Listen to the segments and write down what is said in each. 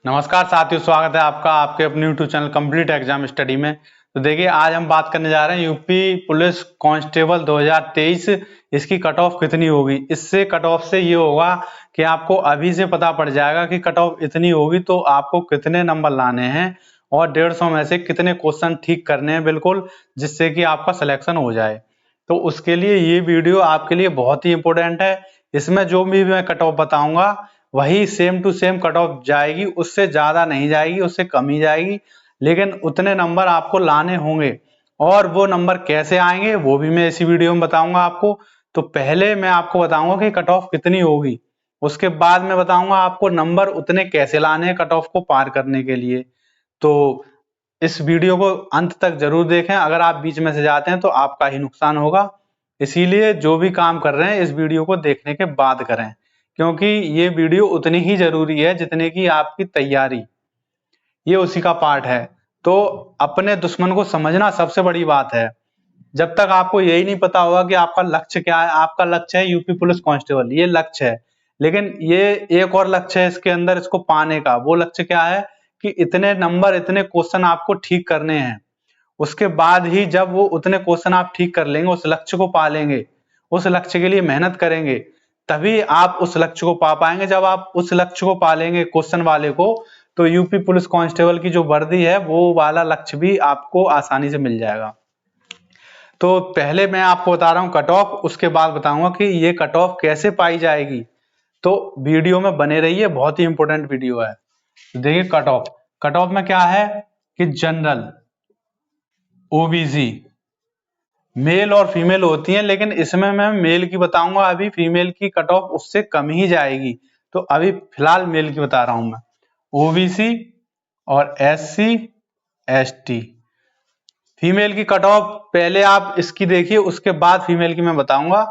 नमस्कार साथियों, स्वागत है आपका आपके अपने YouTube channel complete exam study में। तो देखिए, आज हम बात करने जा रहे हैं यूपी पुलिस कांस्टेबल 2023 इसकी कट ऑफ कितनी होगी। इससे कट ऑफ से ये होगा कि आपको अभी से पता पड़ जाएगा कि कट ऑफ इतनी होगी तो आपको कितने नंबर लाने हैं और 150 में से कितने क्वेश्चन ठीक करने हैं बिल्कुल, जिससे कि आपका सिलेक्शन हो जाए। तो उसके लिए ये वीडियो आपके लिए बहुत ही इंपॉर्टेंट है। इसमें जो भी मैं कट ऑफ बताऊंगा वही same to same cut off जाएगी, उससे ज्यादा नहीं जाएगी, उससे कम ही जाएगी, लेकिन उतने नंबर आपको लाने होंगे। और वो नंबर कैसे आएंगे वो भी मैं इसी वीडियो में बताऊंगा आपको। तो पहले मैं आपको बताऊंगा कि कट ऑफ कितनी होगी, उसके बाद मैं बताऊंगा आपको नंबर उतने कैसे लाने हैं कट ऑफ को पार करने के लिए। तो इस वीडियो को अंत तक जरूर देखें। अगर आप बीच में से जाते हैं तो आपका ही नुकसान होगा। इसीलिए जो भी काम कर रहे हैं इस वीडियो को देखने के बाद करें, क्योंकि ये वीडियो उतनी ही जरूरी है जितने की आपकी तैयारी, ये उसी का पार्ट है। तो अपने दुश्मन को समझना सबसे बड़ी बात है। जब तक आपको यही नहीं पता होगा कि आपका लक्ष्य क्या है। आपका लक्ष्य है यूपी पुलिस कांस्टेबल, ये लक्ष्य है, लेकिन ये एक और लक्ष्य है इसके अंदर, इसको पाने का। वो लक्ष्य क्या है कि इतने नंबर, इतने क्वेश्चन आपको ठीक करने हैं। उसके बाद ही जब वो उतने क्वेश्चन आप ठीक कर लेंगे, उस लक्ष्य को पा लेंगे, उस लक्ष्य के लिए मेहनत करेंगे, तभी आप उस लक्ष्य को पा पाएंगे। जब आप उस लक्ष्य को पा लेंगे क्वेश्चन वाले को, तो यूपी पुलिस कांस्टेबल की जो वर्दी है वो वाला लक्ष्य भी आपको आसानी से मिल जाएगा। तो पहले मैं आपको बता रहा हूं कट ऑफ, उसके बाद बताऊंगा कि ये कट ऑफ कैसे पाई जाएगी। तो वीडियो में बने रहिए, बहुत ही इंपॉर्टेंट वीडियो है। तो देखिए, कट ऑफ में क्या है कि जनरल, ओबीसी, मेल और फीमेल होती हैं, लेकिन इसमें मैं मेल की बताऊंगा। अभी फीमेल की कट ऑफ उससे कम ही जाएगी, तो अभी फिलहाल मेल की बता रहा हूं मैं। ओबीसी और एससी एसटी, फीमेल की कट ऑफ पहले आप इसकी देखिए, उसके बाद फीमेल की मैं बताऊंगा।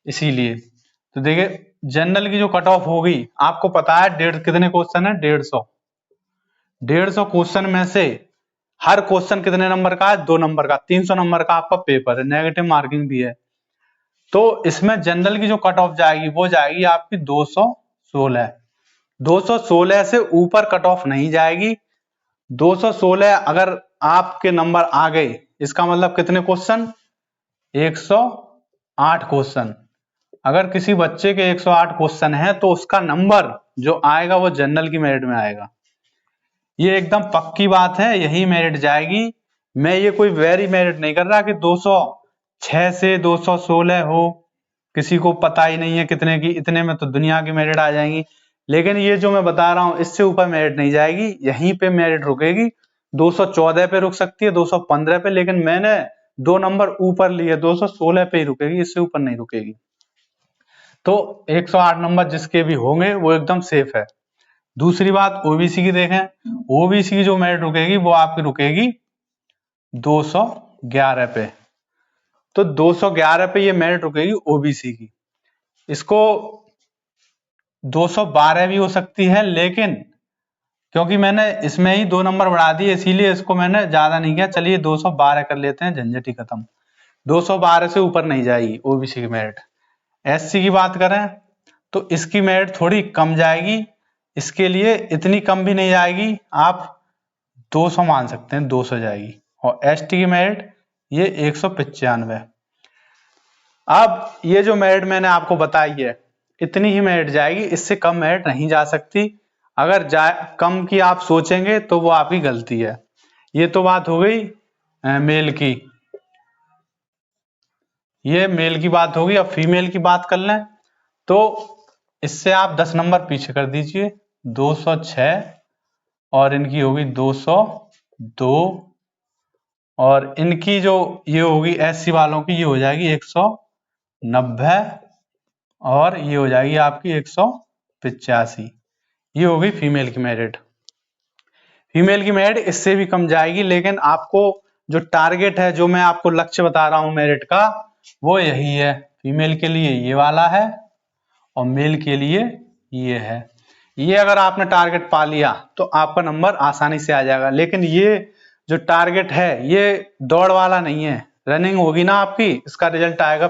इसीलिए तो देखिए, जनरल की जो कट ऑफ होगी, आपको पता है कितने क्वेश्चन है, 150 क्वेश्चन में से हर क्वेश्चन कितने नंबर का है, 2 नंबर का। 300 नंबर का आपका पेपर है, नेगेटिव मार्किंग भी है। तो इसमें जनरल की जो कट ऑफ जाएगी वो जाएगी आपकी 216। 216 से ऊपर कट ऑफ नहीं जाएगी। 216 अगर आपके नंबर आ गए, इसका मतलब कितने क्वेश्चन, 108 क्वेश्चन। अगर किसी बच्चे के 108 क्वेश्चन है तो उसका नंबर जो आएगा वो जनरल की मेरिट में आएगा। ये एकदम पक्की बात है, यही मेरिट जाएगी। मैं ये कोई वेरी मेरिट नहीं कर रहा कि 206 से 216 हो, किसी को पता ही नहीं है कितने की, इतने में तो दुनिया की मेरिट आ जाएंगी। लेकिन ये जो मैं बता रहा हूं, इससे ऊपर मेरिट नहीं जाएगी, यहीं पे मेरिट रुकेगी। 214 पे रुक सकती है, 215 पे, लेकिन मैंने 2 नंबर ऊपर लिए, 216 पे ही रुकेगी, इससे ऊपर नहीं रुकेगी। तो 108 नंबर जिसके भी होंगे वो एकदम सेफ है। दूसरी बात, ओबीसी की देखें। ओबीसी की जो मेरिट रुकेगी वो आपकी रुकेगी 211 पे। तो 211 पे ये मेरिट रुकेगी ओबीसी की। इसको 212 भी हो सकती है, लेकिन क्योंकि मैंने इसमें ही 2 नंबर बढ़ा दिए, इसीलिए इसको मैंने ज्यादा नहीं किया। चलिए 212 कर लेते हैं, झंझट ही खत्म। 212 से ऊपर नहीं जाएगी ओबीसी की मेरिट। एससी की बात करें तो इसकी मेरिट थोड़ी कम जाएगी, इसके लिए इतनी कम भी नहीं जाएगी, आप 200 मान सकते हैं, 200 जाएगी। और एसटी की मेरिट ये 195। अब ये जो मेरिट मैंने आपको बताई है, इतनी ही मेरिट जाएगी, इससे कम मेरिट नहीं जा सकती। अगर कम की आप सोचेंगे तो वो आपकी गलती है। ये तो बात हो गई मेल की, ये मेल की बात होगी। अब फीमेल की बात कर लें तो इससे आप 10 नंबर पीछे कर दीजिए, 206 और इनकी होगी 202, और इनकी जो ये होगी एससी वालों की, ये हो जाएगी 190, और ये हो जाएगी आपकी 185। ये होगी फीमेल की मेरिट। फीमेल की मेरिट इससे भी कम जाएगी, लेकिन आपको जो टारगेट है, जो मैं आपको लक्ष्य बता रहा हूं मेरिट का, वो यही है। फीमेल के लिए ये वाला है और मेल के लिए ये है। ये अगर आपने टारगेट पा लिया तो आपका नंबर आसानी से आ जाएगा। लेकिन ये जो टारगेट है ये दौड़ वाला नहीं है। रनिंग होगी ना आपकी, इसका रिजल्ट आएगा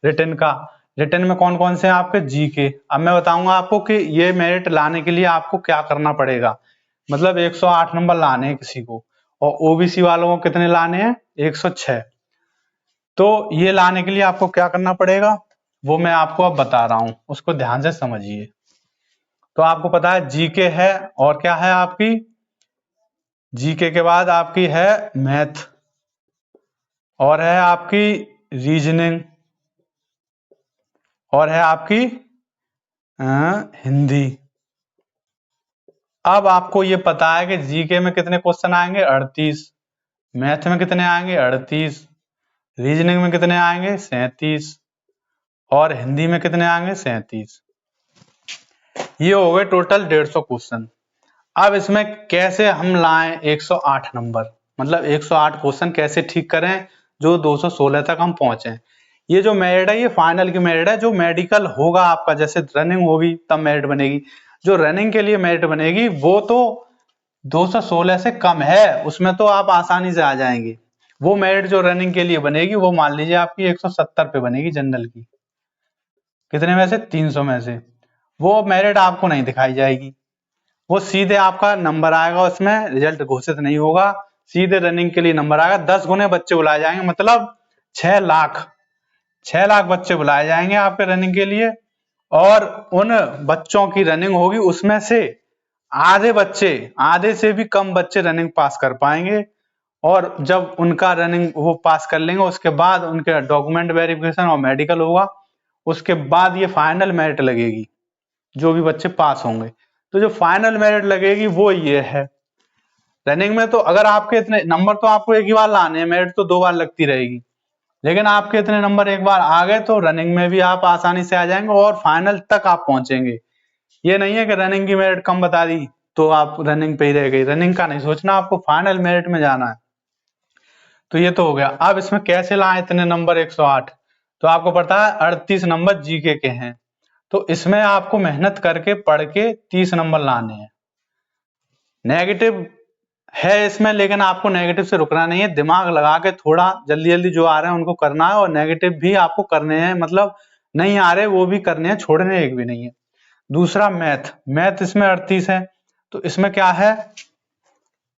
रिटन का। रिटन में कौन कौन से हैं आपके, जीके। अब मैं बताऊंगा आपको कि ये मेरिट लाने के लिए आपको क्या करना पड़ेगा। मतलब 108 नंबर लाने हैं किसी को, और ओबीसी वालों को कितने लाने हैं, 106। तो ये लाने के लिए आपको क्या करना पड़ेगा वो मैं आपको अब बता रहा हूं, उसको ध्यान से समझिए। तो आपको पता है जीके है, और क्या है आपकी, जीके के बाद आपकी है मैथ, और है आपकी रीजनिंग, और है आपकी हिंदी। अब आपको ये पता है कि जीके में कितने क्वेश्चन आएंगे, 38, मैथ में कितने आएंगे, 38, रीजनिंग में कितने आएंगे, 37, और हिंदी में कितने आएंगे, 37। ये हो गए टोटल 150 क्वेश्चन। अब इसमें कैसे हम लाएं 108 नंबर, मतलब 108 क्वेश्चन कैसे ठीक करें जो 216 तक हम पहुंचे। ये जो मेरिट है ये फाइनल की मेरिट है, जो मेडिकल होगा आपका, जैसे रनिंग होगी तब मेरिट बनेगी, जो रनिंग के लिए मेरिट बनेगी वो तो 216 से कम है, उसमें तो आप आसानी से आ जाएंगे। वो मेरिट जो रनिंग के लिए बनेगी वो मान लीजिए आपकी 170 पे बनेगी जनरल की, कितने में से, 300 में से। वो मेरिट आपको नहीं दिखाई जाएगी, वो सीधे आपका नंबर आएगा, उसमें रिजल्ट घोषित नहीं होगा, सीधे रनिंग के लिए नंबर आएगा। 10 गुने बच्चे बुलाए जाएंगे, मतलब 6 लाख 6 लाख बच्चे बुलाए जाएंगे आपके रनिंग के लिए, और उन बच्चों की रनिंग होगी, उसमें से आधे बच्चे, आधे से भी कम बच्चे रनिंग पास कर पाएंगे। और जब उनका रनिंग वो पास कर लेंगे उसके बाद उनके डॉक्यूमेंट वेरिफिकेशन और मेडिकल होगा, उसके बाद ये फाइनल मेरिट लगेगी जो भी बच्चे पास होंगे। तो जो फाइनल मेरिट लगेगी वो ये है। रनिंग में तो अगर आपके इतने नंबर तो आपको एक ही बार लाने हैं, मेरिट तो 2 बार लगती रहेगी, लेकिन आपके इतने नंबर एक बार आ गए तो रनिंग में भी आप आसानी से आ जाएंगे और फाइनल तक आप पहुंचेंगे। ये नहीं है कि रनिंग की मेरिट कम बता दी तो आप रनिंग पे ही रह गई, रनिंग का नहीं सोचना, आपको फाइनल मेरिट में जाना है। तो ये तो हो गया। अब इसमें कैसे लाए इतने नंबर 108, तो आपको पता है 38 नंबर जीके के हैं, तो इसमें आपको मेहनत करके पढ़ के 30 नंबर लाने हैं। नेगेटिव है इसमें, लेकिन आपको नेगेटिव से रुकना नहीं है, दिमाग लगा के थोड़ा जल्दी जल्दी जो आ रहे हैं उनको करना है, और नेगेटिव भी आपको करने हैं, मतलब नहीं आ रहे वो भी करने हैं, छोड़ने एक भी नहीं है। दूसरा मैथ, मैथ इसमें 38 है, तो इसमें क्या है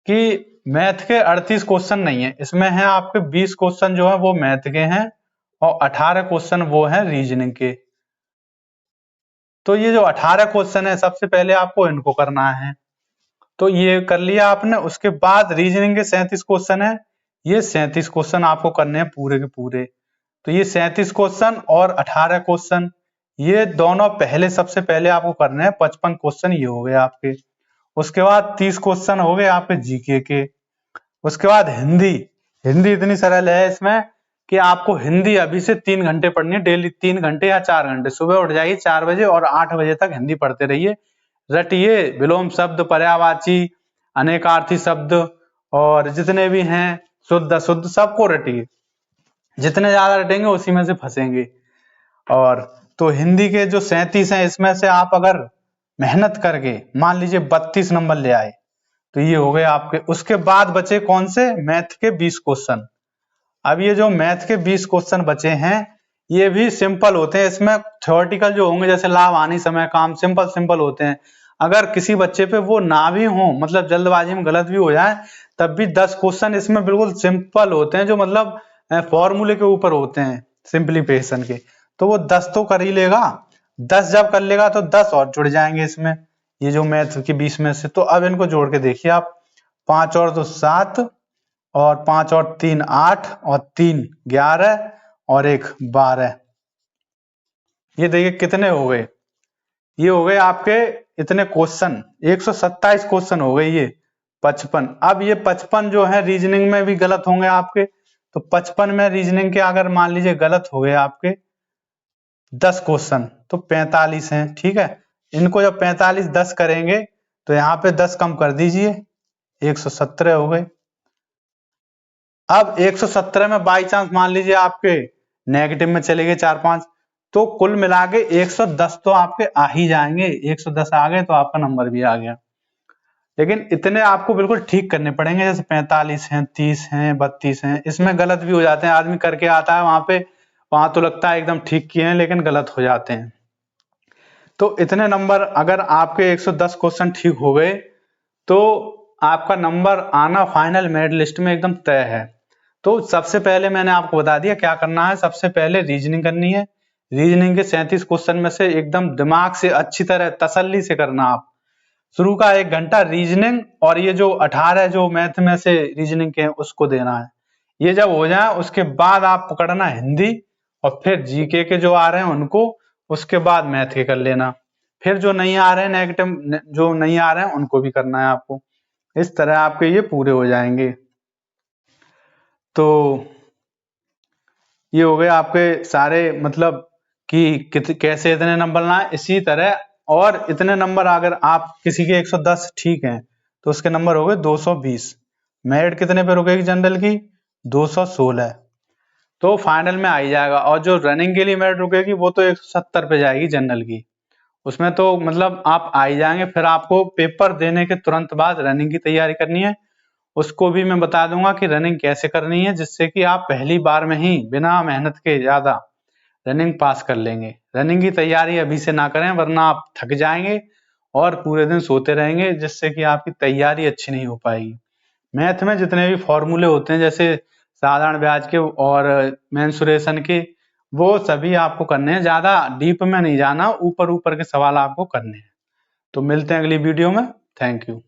कि मैथ के 38 क्वेश्चन नहीं है, इसमें है आपके 20 क्वेश्चन जो है वो मैथ के हैं, और 18 क्वेश्चन वो है रीजनिंग के। तो ये जो 18 क्वेश्चन है सबसे पहले आपको इनको करना है, तो ये कर लिया आपने। उसके बाद रीजनिंग के 37 क्वेश्चन है, ये 37 क्वेश्चन आपको करने हैं पूरे के पूरे। तो ये 37 क्वेश्चन और 18 क्वेश्चन, ये दोनों पहले सबसे पहले आपको करने हैं, 55 क्वेश्चन ये हो गए आपके। उसके बाद 30 क्वेश्चन हो गए आपके जीके के। उसके बाद हिंदी, हिंदी इतनी सरल है इसमें कि आपको हिंदी अभी से 3 घंटे पढ़नी है डेली, 3 घंटे या 4 घंटे, सुबह उठ जाइए 4 बजे और 8 बजे तक हिंदी पढ़ते रहिए। रटिए विलोम शब्द, पर्यायवाची, अनेकार्थी शब्द, और जितने भी हैं शुद्ध अशुद्ध सबको रटिए, जितने ज्यादा रटेंगे उसी में से फंसेंगे। और तो हिंदी के जो 37 हैं इसमें से आप अगर मेहनत करके मान लीजिए 32 नंबर ले आए तो ये हो गए आपके। उसके बाद बचे कौन से, मैथ के 20 क्वेश्चन। अब ये जो मैथ के 20 क्वेश्चन बचे हैं ये भी सिंपल होते हैं, इसमें थ्योरेटिकल जो होंगे जैसे लाभ हानि समय काम सिंपल सिंपल होते हैं। अगर किसी बच्चे पे वो ना भी हो, मतलब जल्दबाजी में गलत भी हो जाए, तब भी 10 क्वेश्चन इसमें बिल्कुल सिंपल होते हैं, जो मतलब फॉर्मूले के ऊपर होते हैं, सिंप्लीफिकेशन के। तो वो 10 तो कर ही लेगा, 10 जब कर लेगा तो 10 और जुड़ जाएंगे इसमें, ये जो मैथ की 20 में से। तो अब इनको जोड़ के देखिए आप, 5 और 2 7, और 5 और 3 8, और 3 11, और 1 12। ये देखिए कितने हो गए, ये हो गए आपके इतने क्वेश्चन, 127 क्वेश्चन हो गए ये 55। अब ये 55 जो है रीजनिंग में भी गलत होंगे आपके, तो 55 में रीजनिंग के अगर मान लीजिए गलत हो गए आपके 10 क्वेश्चन तो 45 हैं, ठीक है। इनको जब 45 10 करेंगे तो यहाँ पे 10 कम कर दीजिए, 117 हो गए। अब 117 में बाई चांस मान लीजिए आपके नेगेटिव में चले गए 4-5, तो कुल मिला के 110 तो आपके आ ही जाएंगे, 110 आ गए तो आपका नंबर भी आ गया। लेकिन इतने आपको बिल्कुल ठीक करने पड़ेंगे, जैसे 45 हैं, 30 हैं, 32 हैं, इसमें गलत भी हो जाते हैं, आदमी करके आता है वहां पे, वहां तो लगता है एकदम ठीक किए हैं लेकिन गलत हो जाते हैं। तो इतने नंबर अगर आपके 110 क्वेश्चन ठीक हो गए तो आपका नंबर आना फाइनल मेरिट लिस्ट में एकदम तय है। तो सबसे पहले मैंने आपको बता दिया क्या करना है। सबसे पहले रीजनिंग करनी है। रीजनिंग के 37 क्वेश्चन में से एकदम दिमाग से अच्छी तरह तसल्ली से करना। आप शुरू का 1 घंटा रीजनिंग और ये जो 18 जो मैथ में से रीजनिंग के हैं उसको देना है। ये जब हो जाए उसके बाद आप पकड़ना हिंदी और फिर जीके के जो आ रहे हैं उनको, उसके बाद मैथ के कर लेना। फिर जो नहीं आ रहे हैं नेगेटिव जो नहीं आ रहे हैं उनको भी करना है आपको। इस तरह आपके ये पूरे हो जाएंगे। तो ये हो गए आपके सारे मतलब कि कैसे इतने नंबर लाए। इसी तरह और इतने नंबर अगर आप किसी के 110 ठीक हैं तो उसके नंबर हो गए 220। मेरिट कितने पे रुकेगी जनरल की? 216। तो फाइनल में आ ही जाएगा। और जो रनिंग के लिए मेरिट रुकेगी वो तो 170 पे जाएगी जनरल की। उसमें तो मतलब आप आ ही जाएंगे। फिर आपको पेपर देने के तुरंत बाद रनिंग की तैयारी करनी है। उसको भी मैं बता दूंगा कि रनिंग कैसे करनी है, जिससे कि आप पहली बार में ही बिना मेहनत के ज्यादा रनिंग पास कर लेंगे। रनिंग की तैयारी अभी से ना करें वरना आप थक जाएंगे और पूरे दिन सोते रहेंगे, जिससे कि आपकी तैयारी अच्छी नहीं हो पाएगी। मैथ में जितने भी फॉर्मूले होते हैं जैसे साधारण ब्याज के और मेंसुरेशन के, वो सभी आपको करने हैं। ज्यादा डीप में नहीं जाना, ऊपर ऊपर के सवाल आपको करने हैं। तो मिलते हैं अगली वीडियो में। Thank you.